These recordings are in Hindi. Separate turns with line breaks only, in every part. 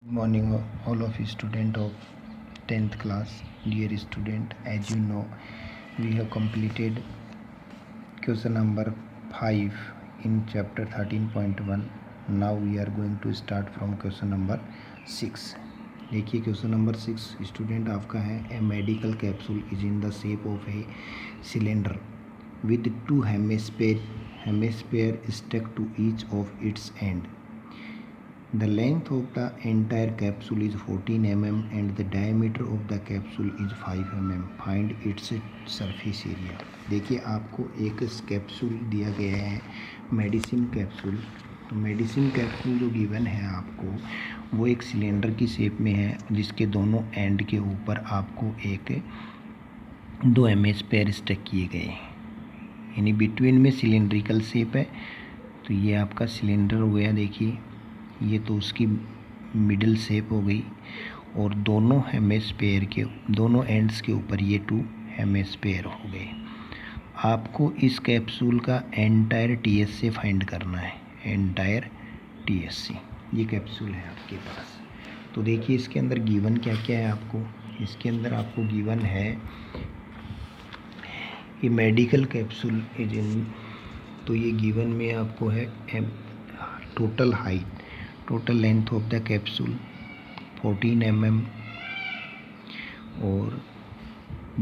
Morning all of you student of 10th class. Dear student, as you know, we have completed question number 5 in chapter 13.1. Now we are going to start from question number 6. देखिए क्वेश्चन नंबर 6 स्टूडेंट आपका है a medical capsule is in the shape of a cylinder with two hemisphere stuck to each of its end. The length of the entire capsule is 14 mm and the diameter of the capsule is 5 mm. Find its surface area. देखिए आपको एक कैप्सूल दिया गया है मेडिसिन कैप्सूल. तो मेडिसिन कैप्सूल जो गिवन है आपको वो एक सिलेंडर की शेप में है जिसके दोनों एंड के ऊपर आपको एक 2 हेमिस्फेयर स्टक किए गए हैं, यानी बिटवीन में सिलेंड्रिकल शेप है. तो ये आपका सिलेंडर हो गया. देखिए ये तो उसकी मिडिल शेप हो गई और दोनों हेमिस्फेयर के दोनों एंड्स के ऊपर ये 2 हेमिस्फेयर हो गए. आपको इस कैप्सूल का एंटायर टीएससी फाइंड करना है. एंटायर टीएससी ये कैप्सूल है आपके पास. तो देखिए इसके अंदर गिवन क्या क्या है आपको. इसके अंदर आपको गिवन है ये मेडिकल कैप्सूल इज इन. तो ये गिवन में आपको है total height, total length of the capsule 14 mm और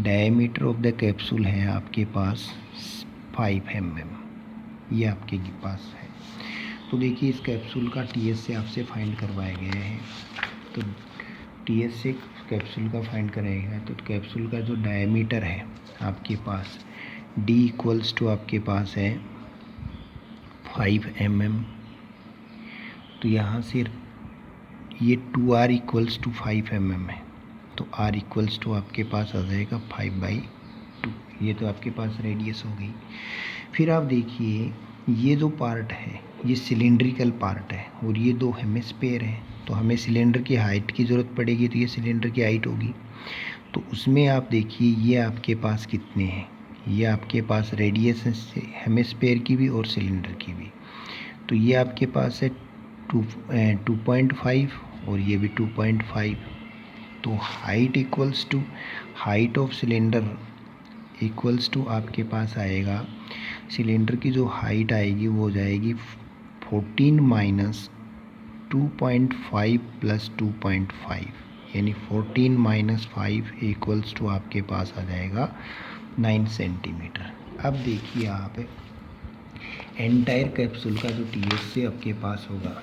डायमीटर ऑफ द कैप्सूल है आपके पास 5 mm. ये आपके पास है. तो देखिए इस कैप्सूल का टीएस से आपसे फाइंड करवाया गया है. तो टीएस से कैप्सूल का फाइंड कराएगा. तो कैप्सूल का जो डायमीटर है आपके पास डी इक्वल्स टू आपके पास है 5 mm. तो यहाँ से ये 2r इक्वल्स टू 5 mm है. तो r इक्वल्स टू आपके पास आ जाएगा 5/2. ये तो आपके पास रेडियस हो गई. फिर आप देखिए ये जो पार्ट है ये सिलेंड्रिकल पार्ट है और ये 2 हेमिस्फेयर है. तो हमें सिलेंडर की हाइट की ज़रूरत पड़ेगी. तो ये सिलेंडर की हाइट होगी. तो उसमें आप देखिए ये आपके पास कितने हैं. ये आपके पास रेडियस है हेमिस्फेयर की भी और सिलेंडर की भी. तो ये आपके पास है 2.5 और ये भी 2.5. तो height equals to height of cylinder equals to आपके पास आएगा. सिलेंडर की जो हाइट आएगी वो हो जाएगी 14 माइनस 2.5 प्लस 2.5, यानी 14 माइनस 5 इक्वल्स टू आपके पास आ जाएगा 9 सेंटीमीटर. अब देखिए आप एंटायर कैप्सूल का जो टीएस से आपके पास होगा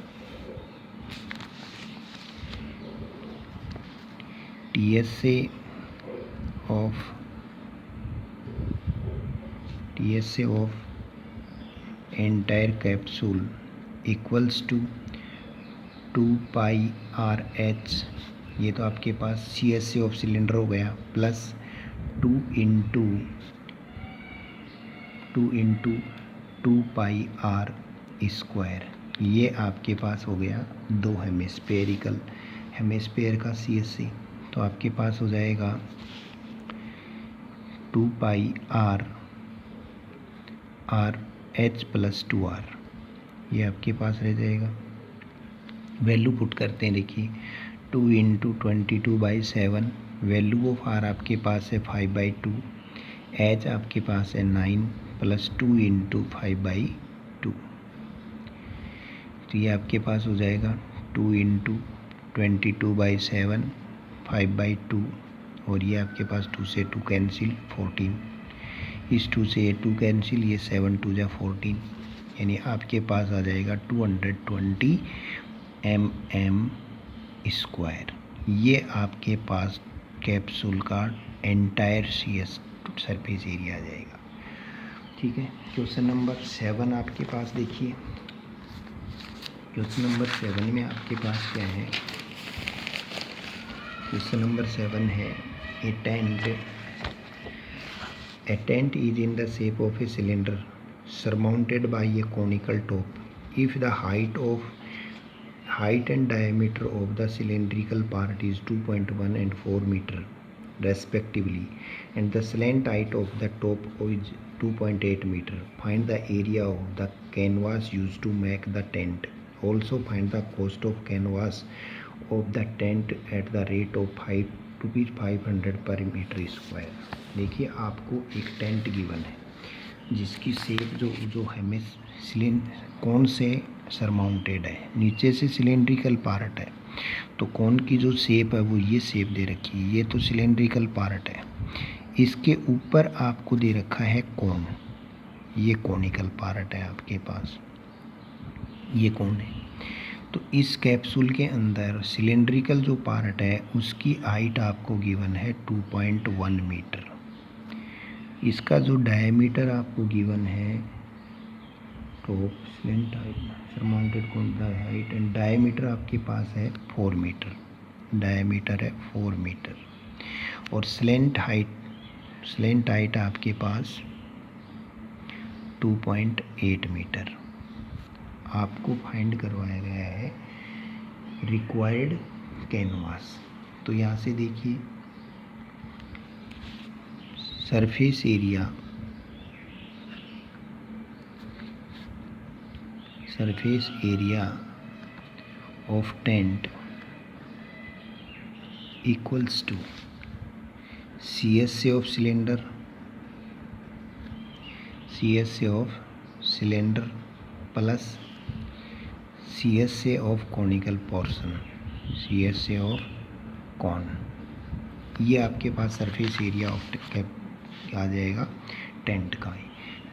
TSA of entire capsule equals to 2πRH. ये तो आपके पास CSA ऑफ सिलेंडर हो गया प्लस 2 इंटू 2πR स्क्वायर. ये आपके पास हो गया 2 हेमिस्फेयर का CSA. तो आपके पास हो जाएगा 2πRH प्लस 2R. ये आपके पास रह जाएगा. वैल्यू पुट करते हैं. देखिए 2 इंटू 22/7. वैल्यू ऑफ R आपके पास है 5/2. H आपके पास है 9 प्लस 2 इंटू 5/2. तो ये आपके पास हो जाएगा 2 इंटू 22/7 5/2 और ये आपके पास 2 से 2 कैंसिल 14. इस 2 से 2 कैंसिल, ये 7 2 जा 14, यानी आपके पास आ जाएगा 220 mm स्क्वायर. ये आपके पास कैप्सूल का एंटायर CS सरफेस एरिया आ जाएगा. ठीक है. क्वेश्चन नंबर 7 आपके पास देखिए. क्वेश्चन नंबर 7 में आपके पास क्या है. क्वेश्चन नंबर 7 है a tent is in the shape of a cylinder surmounted by a conical top. If the height and diameter of the cylindrical part is 2.1 and 4 meter respectively, and the slant height of the top is 2.8 meter, find the area of the canvas used to make the tent. Also find the cost of canvas of the tent at the rate of ₹500 पर मीटर स्क्वायर। देखिए आपको एक टेंट गिवन है जिसकी शेप जो हमें कौन से सरमाउंटेड है, नीचे से सिलेंड्रिकल पार्ट है, तो कौन की जो शेप है वो ये शेप दे रखी है, ये तो सिलेंड्रिकल पार्ट है। इसके ऊपर आपको दे रखा है कौन, ये कॉनिकल पार्ट है आपके पास, ये कौन है। तो इस कैप्सूल के अंदर सिलेंड्रिकल जो पार्ट है उसकी हाइट आपको गिवन है 2.1 मीटर। इसका जो डायमीटर आपको गिवन है टॉप स्लेंट हाइट सरमाउंटेड कौन हाइट एंड डायमीटर आपके पास है 4 मीटर, डायमीटर है 4 मीटर। और स्लेंट हाइट आपके पास 2.8 मीटर। आपको फाइंड करवाया गया है रिक्वायर्ड कैनवास। तो यहाँ से देखिए surface area of tent equals to CSA of cylinder plus CSA of conical portion, CSA of cone. ये आपके पास सरफेस एरिया ऑफ आ जाएगा टेंट का।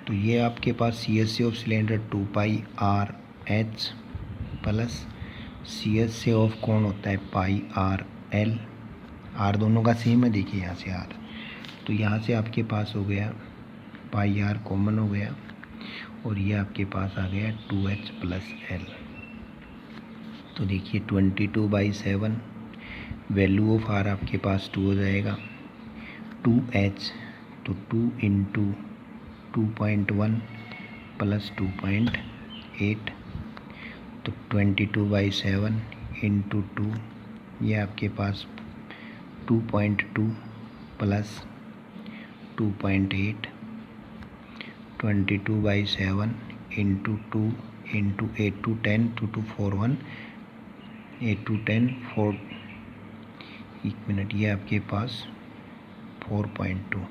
तो ये आपके पास CSA of cylinder 2πRH plus CSA of cone होता है πRL। R दोनों का सेम है, देखिए यहाँ से R, तो यहाँ से आपके पास हो गया πR कॉमन हो गया और ये आपके पास आ गया 2H प्लस L। तो देखिए 22/7 वैल्यू ऑफ R आपके पास 2 हो जाएगा, 2H तो 2 इंटू 2.1 प्लस 2.8 तो 22/7 इंटू 2, ये आपके पास 2.2 plus 2.8 22/7 into 2 into 8 to 10 2 to 4 1 8 to 10 4 एक मिनट, ये आपके पास 4.2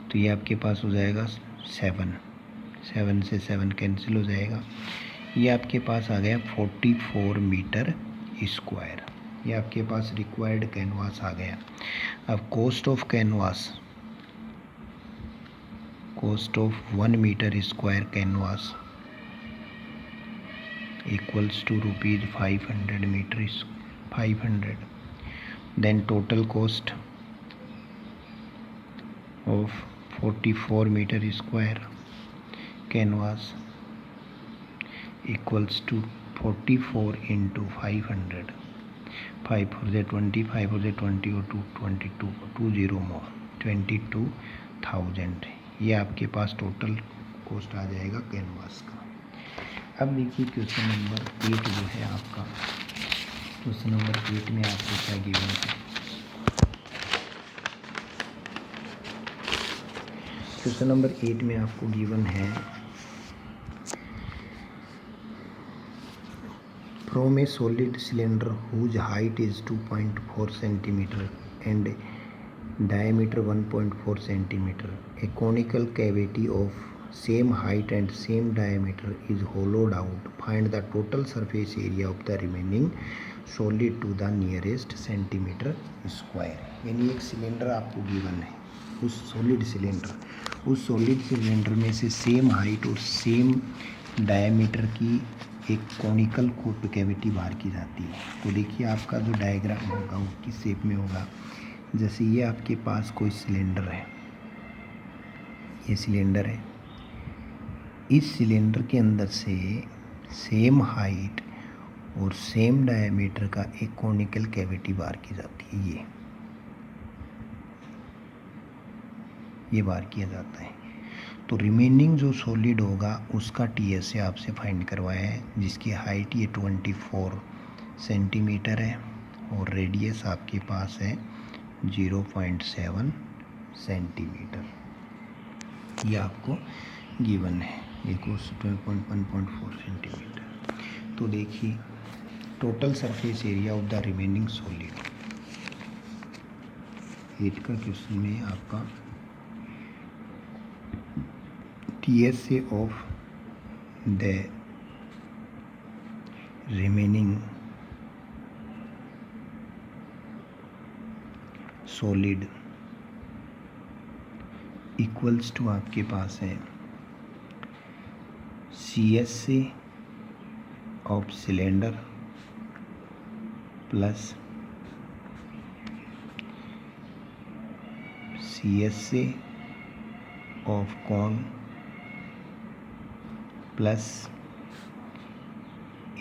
तो ये आपके पास हो जाएगा 7 से 7 कैंसिल हो जाएगा। ये आपके पास आ गया 44 मीटर स्क्वायर। ये आपके पास रिक्वायर्ड कैनवास आ गया। अब cost of canvas, cost of 1 metre square canvas equals to ₹500 metre 500। Then total cost of 44 metre square canvas equals to 44 into 500, 5 for the 20, 5 for the 20 और 22 20 more 22,000। ये आपके पास टोटल कॉस्ट आ जाएगा कैनवास का। अब देखिए क्वेश्चन नंबर 8 जो है आपका, क्वेश्चन नंबर 8 में आपको क्या गिवन है। क्वेश्चन नंबर 8 में आपको गिवन है from a solid cylinder whose height is 2.4 centimeter and diameter 1.4 centimeter, a conical cavity of same height and same diameter is hollowed out. Find the total surface area of the remaining solid to the nearest centimeter square। यानी एक सिलेंडर आपको गिवन है, उस सॉलिड सिलेंडर में से सेम हाइट और सेम डायमीटर की एक कॉनिकल कैविटी बाहर की जाती है। तो देखिए आपका जो डायग्राम होगा वो किस शेप में होगा। जैसे ये आपके पास कोई सिलेंडर है, ये सिलेंडर है, इस सिलेंडर के अंदर से सेम हाइट और सेम डायमीटर का एक कॉनिकल कैविटी बाहर की जाती है, ये बाहर किया जाता है। तो रिमेनिंग जो सॉलिड होगा उसका TSA आपसे फाइंड करवाया है, जिसकी हाइट ये 24 सेंटीमीटर है और रेडियस आपके पास है 0.7 सेंटीमीटर। ये आपको गिवन है, देखो 12.1.4 सेंटीमीटर। तो देखिए total surface area of the remaining solid. 8 का क्वेश्चन में आपका TSA of the remaining solid equals to आपके पास है CSA of cylinder plus CSA of cone plus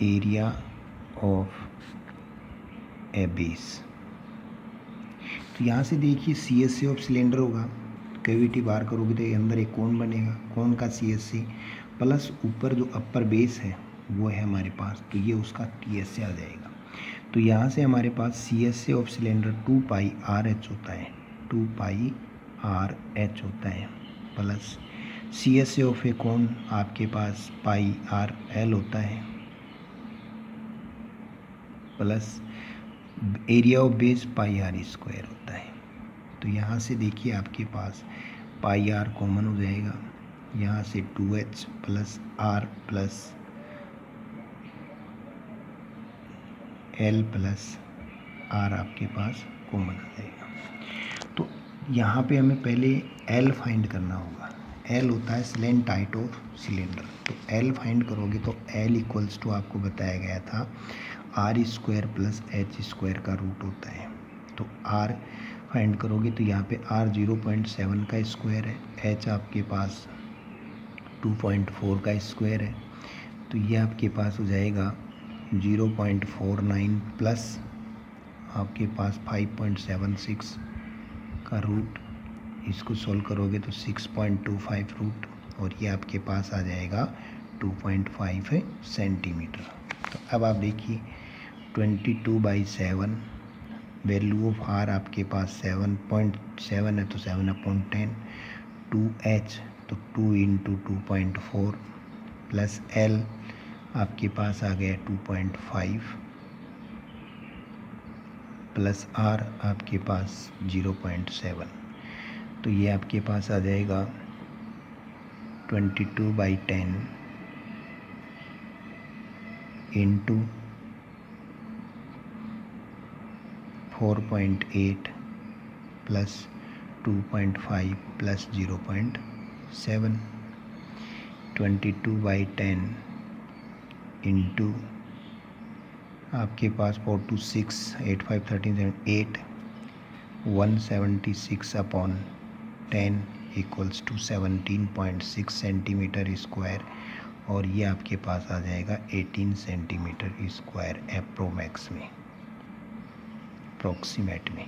area of a base. तो यहाँ से देखिए CSA ऑफ सिलेंडर होगा, कैविटी बाहर करोगे तो ये अंदर एक कोन बनेगा, कोन का CSA प्लस ऊपर जो अपर बेस है वो है हमारे पास, तो ये उसका TSA आ जाएगा। तो यहाँ से हमारे पास CSA ऑफ सिलेंडर 2πRH होता है, 2πRH होता है प्लस CSA ऑफ ए कोन आपके पास πRL होता है plus area of base πr² होता है। तो यहाँ से देखिए आपके पास πr कॉमन हो जाएगा, यहाँ से 2h plus r plus l plus r आपके पास कॉमन आ जाएगा। तो यहाँ पे हमें पहले l फाइंड करना होगा। l होता है स्लेंट हाइट ऑफ सिलेंडर, तो l फाइंड करोगे तो l इक्वल्स टू आपको बताया गया था r² प्लस h² का रूट होता है। तो r फाइंड करोगे तो यहाँ पे r 0.7 का स्क्वायर है, h आपके पास 2.4 का स्क्वायर है, तो ये आपके पास हो जाएगा 0.49 प्लस आपके पास 5.76 का रूट, इसको सोल्व करोगे तो 6.25 रूट, और ये आपके पास आ जाएगा 2.5 सेंटीमीटर। तो अब आप देखिए 22/7 वैल्यू ऑफ r आपके पास 7.7 है तो 7/10, 2h तो 2 × 2.4 प्लस l आपके पास आ गया 2.5 प्लस r आपके पास 0.7, तो ये आपके पास आ जाएगा 22/10 इंटू 4.8 प्लस 2.5 प्लस 0.7, 22/10 इंटू आपके पास 4 2 6 8 5 13 7 8 176/10 इक्वल्स टू 17.6 सेंटीमीटर स्क्वायर, और ये आपके पास आ जाएगा 18 सेंटीमीटर स्क्वायर अप्रोक्सीमेट में।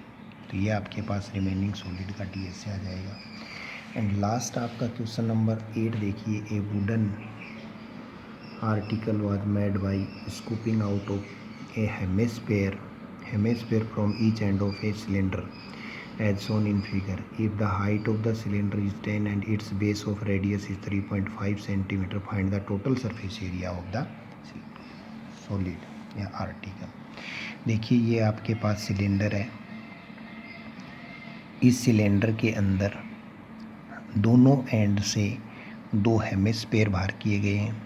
तो ये आपके पास रिमेनिंग सॉलिड का TSA आ जाएगा। एंड लास्ट आपका क्वेश्चन नंबर 8 देखिए, ए wooden article was made by scooping out of A hemisphere from each end of a cylinder as shown in figure. If the height of the cylinder is 10 and its base of radius is 3.5 cm, find the total surface area of the solid या आर्टिकल। देखिए ये आपके पास सिलेंडर है, इस सिलेंडर के अंदर दोनों एंड से 2 हेमिस्फीयर बाहर किए गए हैं,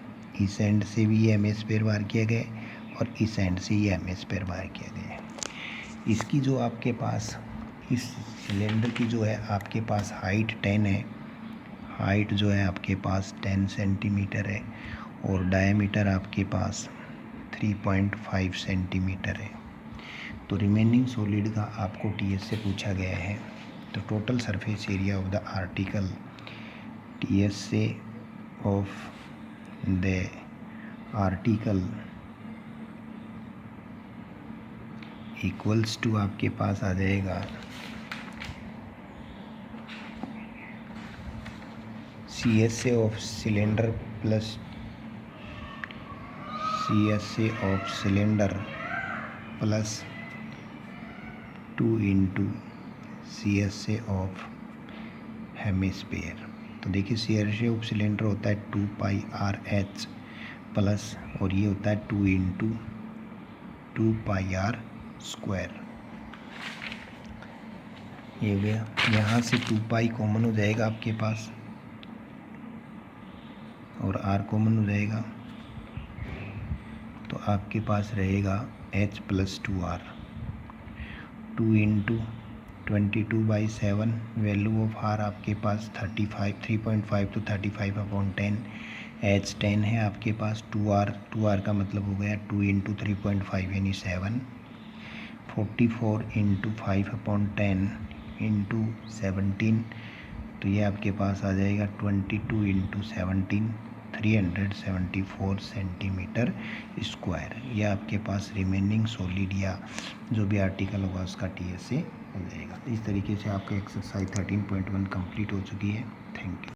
इस एंड से भी ये हेमिस्फीयर बाहर किया गया है और इस एंड से ये हेमिस्फीयर बाहर किया गया है। इसकी जो आपके पास इस सिलेंडर की जो है आपके पास हाइट 10 है, हाइट जो है आपके पास 10 सेंटीमीटर है और डायमीटर आपके पास 3.5 सेंटीमीटर है। तो रिमेनिंग सॉलिड का आपको TSA पूछा गया है। तो total surface area of the article TSA of the article equals to आपके पास आ जाएगा CSA of cylinder plus CSA of cylinder plus 2 × CSA of hemisphere. तो देखिए CSA ऑफ सिलेंडर होता है 2πRH प्लस, और ये होता है 2 × 2 पाई आर स्क्वायर। ये हो गया। यहाँ से 2 पाई कॉमन हो जाएगा आपके पास और आर कॉमन हो जाएगा, तो आपके पास रहेगा h plus 2r। 2 into 22/7, value of R आपके पास 3.5 तो 35/10। h 10 है आपके पास। 2r का मतलब हो गया 2 इंटू 3.5 यानी 7। 44 इंटू 5/10 इंटू 17, तो ये आपके पास आ जाएगा 22 इंटू 17, 374 सेंटीमीटर स्क्वायर। ये आपके पास रिमेनिंग सॉलिड या जो भी आर्टिकल होगा उसका TSA हो जाएगा। इस तरीके से आपका एक्सरसाइज 13.1 कंप्लीट हो चुकी है। Thank you.